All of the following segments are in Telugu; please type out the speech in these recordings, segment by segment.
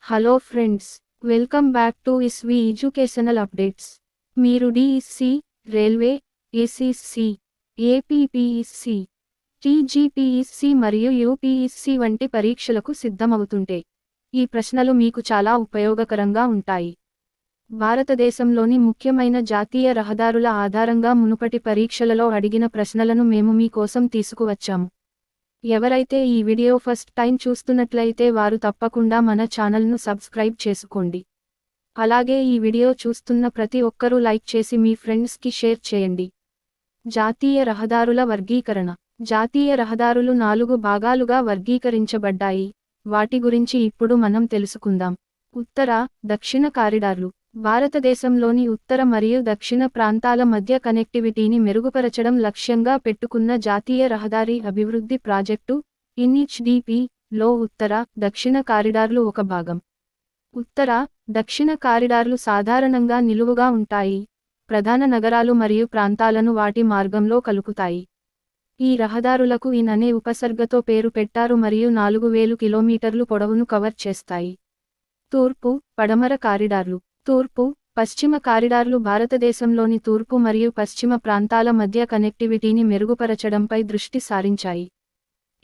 Hello friends, welcome back to Iswi educational updates. మీరు DSC, railway, SSC, APPSC, TGPSC మరియు యూపీఎస్సి వంటి పరీక్షలకు సిద్ధమవుతుంటే ఈ ప్రశ్నలు మీకు చాలా ఉపయోగకరంగా ఉంటాయి. భారతదేశంలోని ముఖ్యమైన జాతీయ రహదారుల ఆధారంగా మునుపటి పరీక్షలలో అడిగిన ప్రశ్నలను మేము మీ కోసం తీసుకువచ్చాము. ఎవరైతే ఈ వీడియో ఫస్ట్ టైం చూస్తున్నట్లయితే వారు తప్పకుండా మన ఛానల్ను సబ్స్క్రైబ్ చేసుకోండి. అలాగే ఈ వీడియో చూస్తున్న ప్రతి ఒక్కరూ లైక్ చేసి మీ ఫ్రెండ్స్కి షేర్ చేయండి. జాతీయ రహదారుల వర్గీకరణ. జాతీయ రహదారులు 4 భాగాలుగా వర్గీకరించబడ్డాయి. వాటి గురించి ఇప్పుడు మనం తెలుసుకుందాం. ఉత్తర, దక్షిణ కారిడార్లు. భారతదేశంలోని ఉత్తర మరియు దక్షిణ ప్రాంతాల మధ్య కనెక్టివిటీని మెరుగుపరచడం లక్ష్యంగా పెట్టుకున్న జాతీయ రహదారి అభివృద్ధి ప్రాజెక్టు ఎన్హెచ్డిపి లో ఉత్తర, దక్షిణ కారిడార్లు ఒక భాగం. ఉత్తర, దక్షిణ కారిడార్లు సాధారణంగా నిలువుగా ఉంటాయి, ప్రధాన నగరాలు మరియు ప్రాంతాలను వాటి మార్గంలో కలుపుతాయి. ఈ రహదారులకు ఇన్ అనే ఉపసర్గతో పేరు పెట్టారు మరియు 4000 కిలోమీటర్లు పొడవును కవర్ చేస్తాయి. తూర్పు, పడమర కారిడార్లు. తూర్పు, పశ్చిమ కారిడార్లు భారతదేశంలోని తూర్పు మరియు పశ్చిమ ప్రాంతాల మధ్య కనెక్టివిటీని మెరుగుపరచడంపై దృష్టి సారించాయి.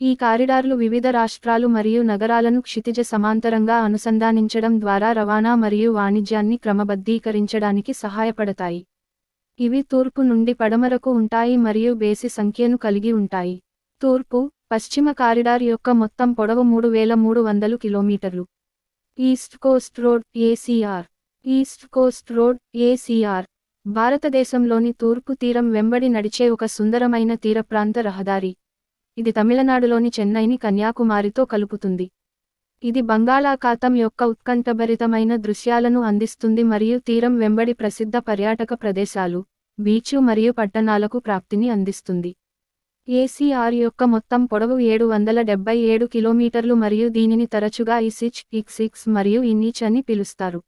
ఈ కారిడార్లు వివిధ రాష్ట్రాలు మరియు నగరాలను క్షితిజ సమాంతరంగా అనుసంధానించడం ద్వారా రవాణా మరియు వాణిజ్యాన్ని క్రమబద్ధీకరించడానికి సహాయపడతాయి. ఇవి తూర్పు నుండి పడమరకు ఉంటాయి మరియు బేసి సంఖ్యను కలిగి ఉంటాయి. తూర్పు, పశ్చిమ కారిడార్ యొక్క మొత్తం పొడవు 3300 కిలోమీటర్లు. East Coast road ACR. East Coast road ACR భారతదేశంలోని తూర్పు తీరం వెంబడి నడిచే ఒక సుందరమైన తీరప్రాంత రహదారి. ఇది తమిళనాడులోని చెన్నైని కన్యాకుమారితో కలుపుతుంది. ఇది బంగాళాఖాతం యొక్క ఉత్కంఠభరితమైన దృశ్యాలను అందిస్తుంది మరియు తీరం వెంబడి ప్రసిద్ధ పర్యాటక ప్రదేశాలు, బీచ్ మరియు పట్టణాలకు ప్రాప్తిని అందిస్తుంది. ఏసీఆర్ యొక్క మొత్తం పొడవు 777 కిలోమీటర్లు మరియు దీనిని తరచుగా ISH-X మరియు INH అని పిలుస్తారు.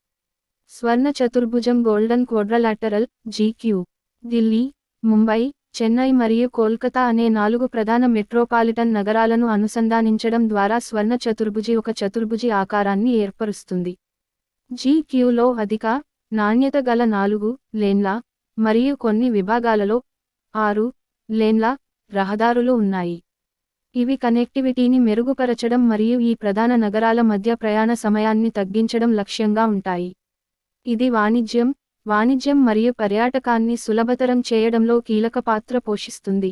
స్వర్ణ చతుర్భుజం గోల్డెన్ క్వాడ్రలాటరల్ జీక్యూ. ఢిల్లీ, ముంబై, చెన్నై మరియు కోల్కతా అనే 4 ప్రధాన మెట్రోపాలిటన్ నగరాలను అనుసంధానించడం ద్వారా స్వర్ణ చతుర్భుజి ఒక చతుర్భుజి ఆకారాన్ని ఏర్పరుస్తుంది. జీక్యూలో అధిక నాణ్యత గల 4 లేన్ల మరియు కొన్ని విభాగాలలో 6 లేన్ల రహదారులు ఉన్నాయి. ఇవి కనెక్టివిటీని మెరుగుపరచడం మరియు ఈ ప్రధాన నగరాల మధ్య ప్రయాణ సమయాన్ని తగ్గించడం లక్ష్యంగా ఉంటాయి. ఇది వాణిజ్యం మరియు పర్యాటకాన్ని సులభతరం చేయడంలో కీలక పాత్ర పోషిస్తుంది.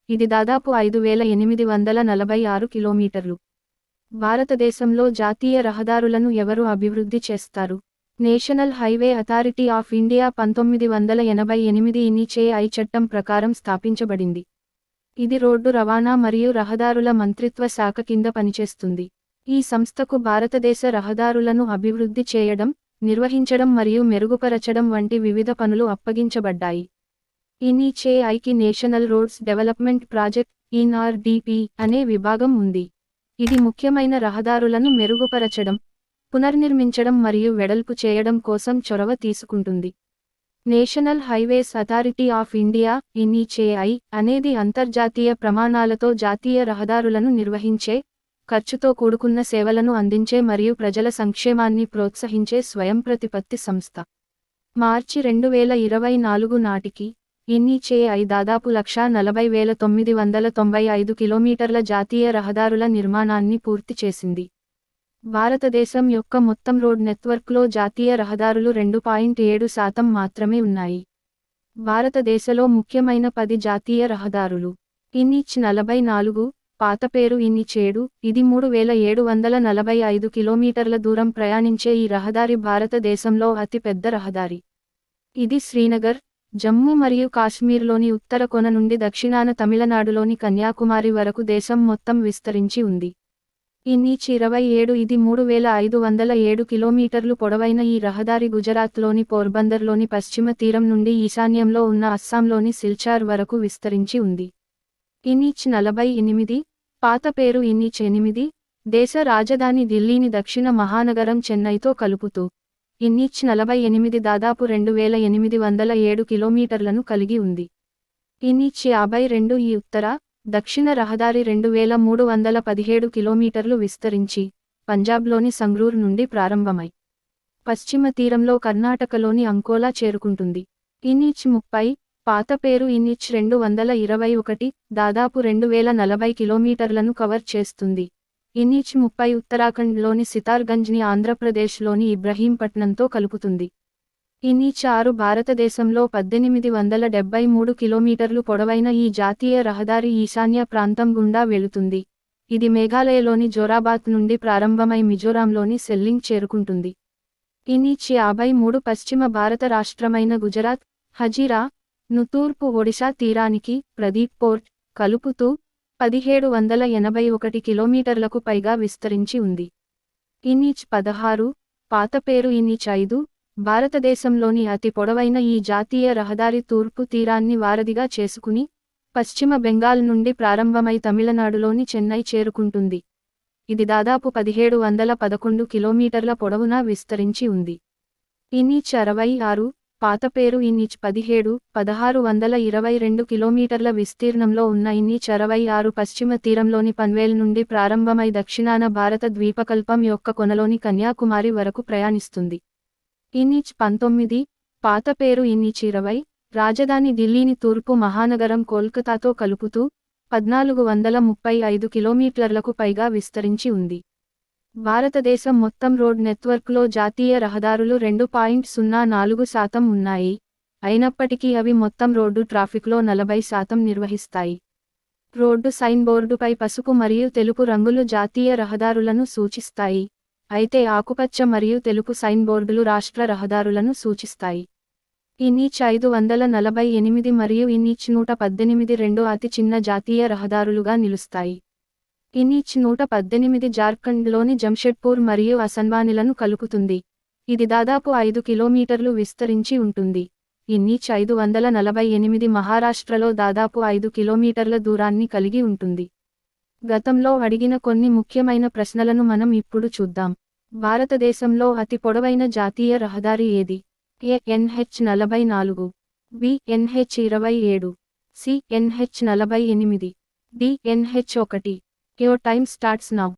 ఇది దాదాపు 5846 కిలోమీటర్లు. భారతదేశంలో జాతీయ రహదారులను ఎవరు అభివృద్ధి చేస్తారు? National highway authority of India 1988 NHAI చట్టం ప్రకారం స్థాపించబడింది. ఇది రోడ్డు రవాణా మరియు రహదారుల మంత్రిత్వ శాఖ కింద పనిచేస్తుంది. ఈ సంస్థకు భారతదేశ రహదారులను అభివృద్ధి చేయడం, నిర్వహించడం మరియు మెరుగుపరచడం వంటి వివిధ పనులు అప్పగించబడ్డాయి. NHAIకి National Roads Development Project (NRDP) అనే విభాగం ఉంది. ఇది ముఖ్యమైన రహదారులను మెరుగుపరచడం, పునర్నిర్మించడం మరియు వెడల్పు చేయడం కోసం చొరవ తీసుకుంటుంది. National highways authority of India (NHAI) అనేది అంతర్జాతీయ ప్రమాణాలతో జాతీయ రహదారులను నిర్వహించే, ఖర్చుతో కూడుకున్న సేవలను అందించే మరియు ప్రజల సంక్షేమాన్ని ప్రోత్సహించే స్వయంప్రతిపత్తి సంస్థ. మార్చి 2024 నాటికి NHAI దాదాపు 1,40,995 కిలోమీటర్ల జాతీయ రహదారుల నిర్మాణాన్ని పూర్తి చేసింది. భారతదేశం యొక్క మొత్తం రోడ్ నెట్వర్క్లో జాతీయ రహదారులు 2.7% మాత్రమే ఉన్నాయి. భారతదేశంలో ముఖ్యమైన 10 జాతీయ రహదారులు. NH 44, పాత పేరు NH 7, ఇది 3745 కిలోమీటర్ల దూరం ప్రయాణించే ఈ రహదారి భారతదేశంలో అతి పెద్ద రహదారి. ఇది శ్రీనగర్, జమ్మూ మరియు కాశ్మీర్లోని ఉత్తర కొన నుండి దక్షిణాన తమిళనాడులోని కన్యాకుమారి వరకు దేశం మొత్తం విస్తరించి ఉంది. NH 27, ఇది 3507 కిలోమీటర్లు పొడవైన ఈ రహదారి గుజరాత్లోని పోర్బందర్లోని పశ్చిమ తీరం నుండి ఈశాన్యంలో ఉన్న అస్సాంలోని సిల్చార్ వరకు విస్తరించి ఉంది. NH 48, పాత పేరు NH 8, దేశ రాజధాని ఢిల్లీని దక్షిణ మహానగరం చెన్నైతో కలుపుతూ NH 48 దాదాపు 2807 కిలోమీటర్లను కలిగి ఉంది. NH 52 ఈ ఉత్తర, దక్షిణ రహదారి 2317 కిలోమీటర్లు విస్తరించి పంజాబ్లోని సంగ్రూర్ నుండి ప్రారంభమై పశ్చిమ తీరంలో కర్ణాటకలోని అంకోలా చేరుకుంటుంది. ఇన్నిచ్ 30, పాత పేరు ఇన్నిచ్ 221, దాదాపు 2040 కిలోమీటర్లను కవర్ చేస్తుంది. ఇన్నిచ్ 30 ఉత్తరాఖండ్లోని సితార్గంజ్ని ఆంధ్రప్రదేశ్లోని ఇబ్రహీంపట్నంతో కలుపుతుంది. ఇన్నిచ్ 6 భారతదేశంలో 1873 కిలోమీటర్లు పొడవైన ఈ జాతీయ రహదారి ఈశాన్య ప్రాంతం గుండా వెళుతుంది. ఇది మేఘాలయలోని జోరాబాత్ నుండి ప్రారంభమై మిజోరాంలోని సెల్లింగ్ చేరుకుంటుంది. ఇన్నిచ్ 53 పశ్చిమ భారత రాష్ట్రమైన గుజరాత్, హజీరా ను తూర్పు ఒడిశా తీరానికి ప్రదీప్ పోర్ట్ కలుపుతూ 1781 కిలోమీటర్లకు పైగా విస్తరించి ఉంది. ఇన్నిచ్ 16, పాత పేరు ఇన్నిచ్ 5, భారతదేశంలోని అతి పొడవైన ఈ జాతీయ రహదారి తూర్పు తీరాన్ని వారధిగా చేసుకుని పశ్చిమ బెంగాల్ నుండి ప్రారంభమై తమిళనాడులోని చెన్నై చేరుకుంటుంది. ఇది దాదాపు 1711 కిలోమీటర్ల పొడవునా విస్తరించి ఉంది. ఇన్నిచ్ 66, పాత పేరు ఇన్నిచ్ 17, 1622 కిలోమీటర్ల విస్తీర్ణంలో ఉన్న ఇన్నిచ్ 66 పశ్చిమ తీరంలోని పన్వేల్ నుండి ప్రారంభమై దక్షిణాన భారత ద్వీపకల్పం యొక్క కొనలోని కన్యాకుమారి వరకు ప్రయాణిస్తుంది. ఇన్నిచ్ 19, పాత పేరు ఇన్నిచ్ 20, రాజధాని ఢిల్లీని తూర్పు మహానగరం కోల్కతాతో కలుపుతూ 1435 కిలోమీటర్లకు పైగా విస్తరించి ఉంది. భారతదేశం మొత్తం రోడ్ నెట్వర్క్లో జాతీయ రహదారులు 2.04% ఉన్నాయి. అయినప్పటికీ అవి మొత్తం రోడ్డు ట్రాఫిక్లో 40% నిర్వహిస్తాయి. రోడ్డు సైన్ బోర్డుపై పసుపు మరియు తెలుపు రంగులు జాతీయ రహదారులను సూచిస్తాయి. అయితే ఆకుపచ్చ మరియు తెలుపు సైన్ బోర్డులు రాష్ట్ర రహదారులను సూచిస్తాయి. ఇన్నిచ్ 548 మరియు ఇన్నిచ్ 118 రెండు అతి చిన్న జాతీయ రహదారులుగా నిలుస్తాయి. ఇన్నిచ్ 118 జార్ఖండ్లోని జంషెడ్పూర్ మరియు అసన్బానిలను కలుపుతుంది. ఇది దాదాపు 5 కిలోమీటర్లు విస్తరించి ఉంటుంది. ఇన్నిచ్ 548 మహారాష్ట్రలో దాదాపు 5 కిలోమీటర్ల దూరాన్ని కలిగి ఉంటుంది. గతంలో అడిగిన కొన్ని ముఖ్యమైన ప్రశ్నలను మనం ఇప్పుడు చూద్దాం. భారతదేశంలో అతి పొడవైన జాతీయ రహదారి ఏది? A NH 44, B NH 27, C NH 48, D NH 1. Your time starts now.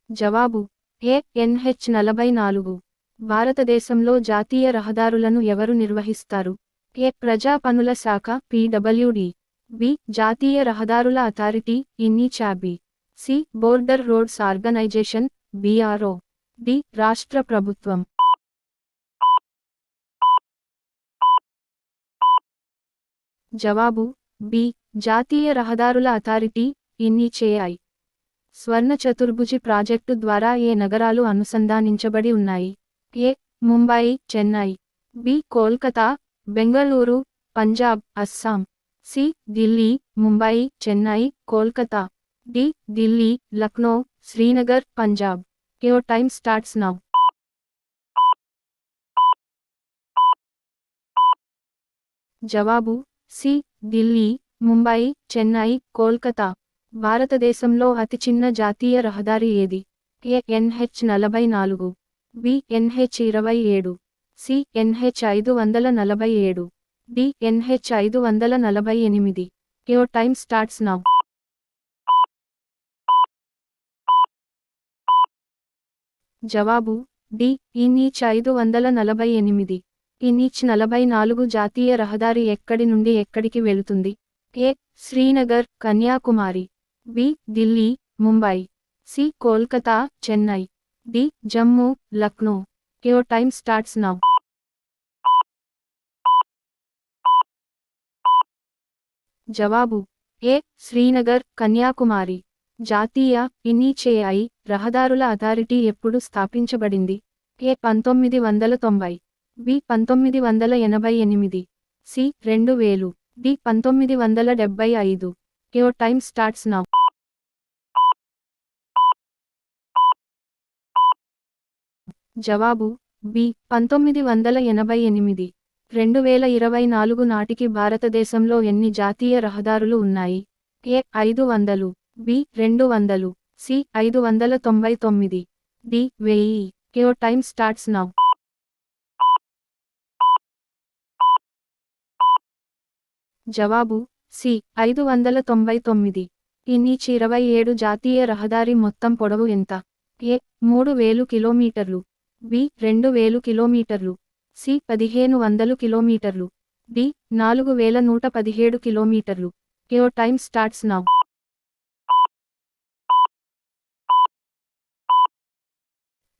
జవాబు ఏ NH 44. భారతదేశంలో జాతీయ రహదారులను ఎవరు నిర్వహిస్తారు? ఏ ప్రజా పనుల శాఖ PWD, B జాతీయ రహదారుల authority NH 50, C Border Roads Organisation BRO, D రాష్ట్ర ప్రభుత్వం. జవాబు బి జాతీయ రహదారుల అథారిటీ ఇన్నిచ్ AI. స్వర్ణ చతుర్భుజి ప్రాజెక్టు ద్వారా ఏ నగరాలు అనుసంధానించబడి ఉన్నాయి? A Mumbai, Chennai, B Kolkata, Bengaluru, Punjab, Assam, C Delhi, Mumbai, Chennai, Kolkata, D Delhi, Lucknow, Srinagar, Punjab. Your time starts now. జవాబు సి ఢిల్లీ, ముంబై, చెన్నై, కోల్కతా. భారతదేశంలో అతి చిన్న జాతీయ రహదారి ఏది? A NH 44, B NH 27, C NH 547, D NH 548. Your time starts now. జవాబు డి ఇన్నిచ్ 548. ఇన్నిచ్ 44 జాతీయ రహదారి ఎక్కడి నుండి ఎక్కడికి వెళుతుంది? A Srinagar, Kanyakumari, B Delhi, Mumbai, C Kolkata, Chennai, D Jammu, Lucknow. Your time starts now. జవాబు ఏ శ్రీనగర్, కన్యాకుమారి. జాతీయ ఇన్నిచ్ AI రహదారుల అథారిటీ ఎప్పుడు స్థాపించబడింది? A 1990, B 1988, C 2000, D 1975. Your time starts now. జవాబు బి 1988. 2024 నాటికి భారతదేశంలో ఎన్ని జాతీయ రహదారులు ఉన్నాయి? A 500, B 200, C 599, D 1000. Your time starts now. జవాబు సి 599. NH 27 జాతీయ రహదారి మొత్తం పొడవు ఎంత? ఏ 3000 కిలోమీటర్లు, బి 2000 కిలోమీటర్లు, సి 1500 కిలోమీటర్లు, డి 4117 కిలోమీటర్లు. Your time starts now.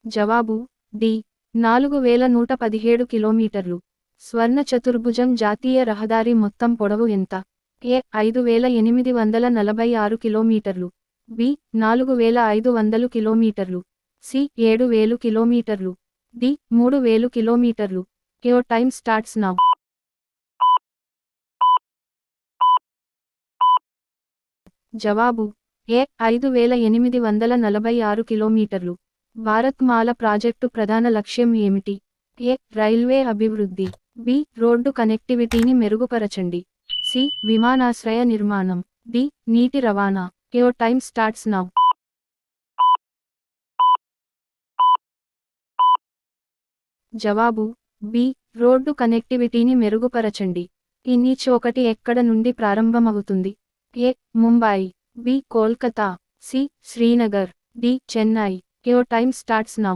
జవాబు డి 4117 కిలోమీటర్లు. స్వర్ణ చతుర్భుజం జాతీయ రహదారి మొత్తం పొడవు ఎంత? ఏ 5846 కిలోమీటర్లు, బి 4500 కిలోమీటర్లు, సి 7000 కిలోమీటర్లు, డి 3000 కిలోమీటర్లు. Your time starts now. జవాబు ఏ 5846 కిలోమీటర్లు. భారత్మాల ప్రాజెక్టు ప్రధాన లక్ష్యం ఏమిటి? ఏ రైల్వే అభివృద్ధి, బి రోడ్డు కనెక్టివిటీని మెరుగుపరచండి, సి విమానాశ్రయ నిర్మాణం, డి నీటి రవాణా. Your time starts now. జవాబు బి రోడ్డు కనెక్టివిటీని మెరుగుపరచండి. NH 1 ఎక్కడ నుండి ప్రారంభమవుతుంది? A Mumbai, B Kolkata, C Srinagar, D Chennai. Your time starts now.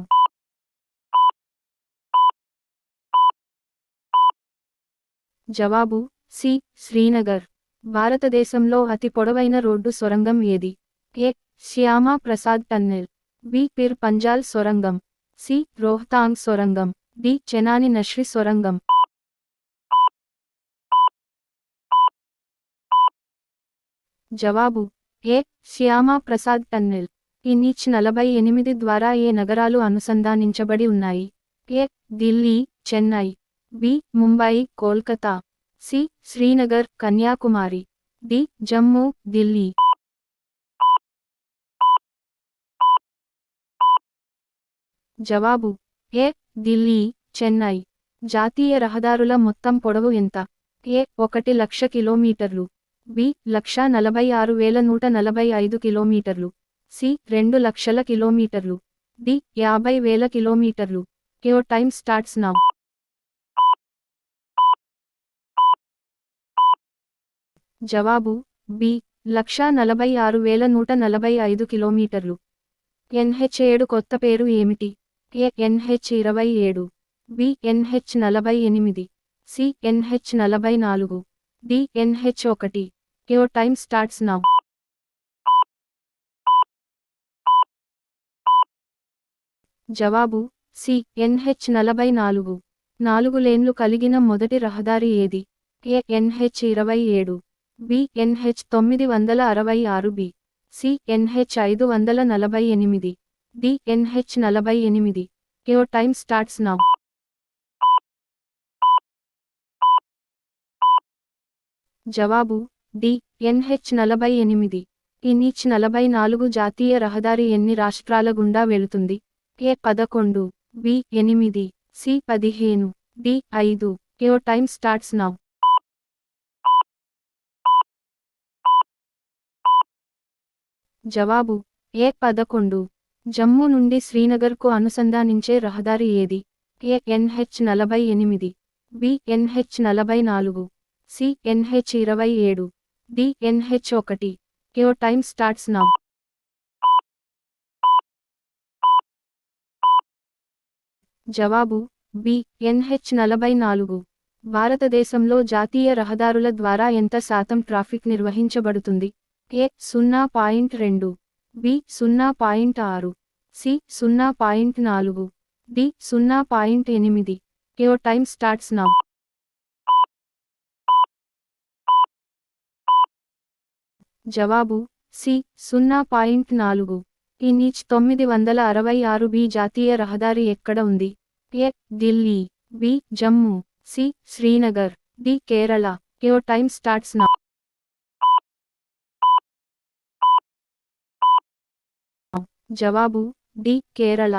జవాబు సి శ్రీనగర్. భారతదేశంలో అతి పొడవైన రోడ్డు సొరంగం ఏది? A Shyama Prasad tunnel, B Pir Panjal సొరంగం, సి రోహ్తాంగ్ సొరంగం, డి చెనాని నష్రి సొరంగం. జవాబు A Shyama Prasad tunnel. NH 48 ద్వారా ఏ నగరాలు అనుసంధానించబడి ఉన్నాయి? A Delhi, Chennai, B Mumbai, Kolkata, C Srinagar, Kanyakumari, D Jammu, Delhi. జవాబు ఏ ఢిల్లీ, చెన్నై. జాతీయ రహదారుల మొత్తం పొడవు ఎంత? ఏ 1,00,000 కిలోమీటర్లు, బి 1,46,145 కిలోమీటర్లు, సి 2,00,000 కిలోమీటర్లు, డి 50,000 కిలోమీటర్లు. Your time starts now. జవాబు బి 1,46,145 కిలోమీటర్లు. NH 7 కొత్త పేరు ఏమిటి? A NH 27, B NH 48, C NH 44, D NH 1. Your time starts now. జవాబు సి NH 44. 4 లేన్లు కలిగిన మొదటి రహదారి ఏది? A NH 27, B NH 966, B C NH 548, D NH 48. Your time starts now. జవాబు డి NH 48. NH 44 జాతీయ రహదారి ఎన్ని రాష్ట్రాల గుండా వెళుతుంది? A 11, B 8, C 15, D 5. Your time starts now. జవాబు ఏ 11. జమ్మూ నుండి శ్రీనగర్కు అనుసంధానించే రహదారి ఏది? A NH 48, B NH 44, C NH 27, D NH 1. Your time starts now. జవాబు బి NH 44. భారతదేశంలో జాతీయ రహదారుల ద్వారా ఎంత శాతం ట్రాఫిక్ నిర్వహించబడుతుంది? A 0.2, B 0.6, C 0.4, D 0.8. Your time starts now. జవాబు సి 0.4. NH 966 బి జాతీయ రహదారి ఎక్కడ ఉంది? A Delhi, B Jammu, C Srinagar, D Kerala. Your time starts now. జవాబు డి కేరళ.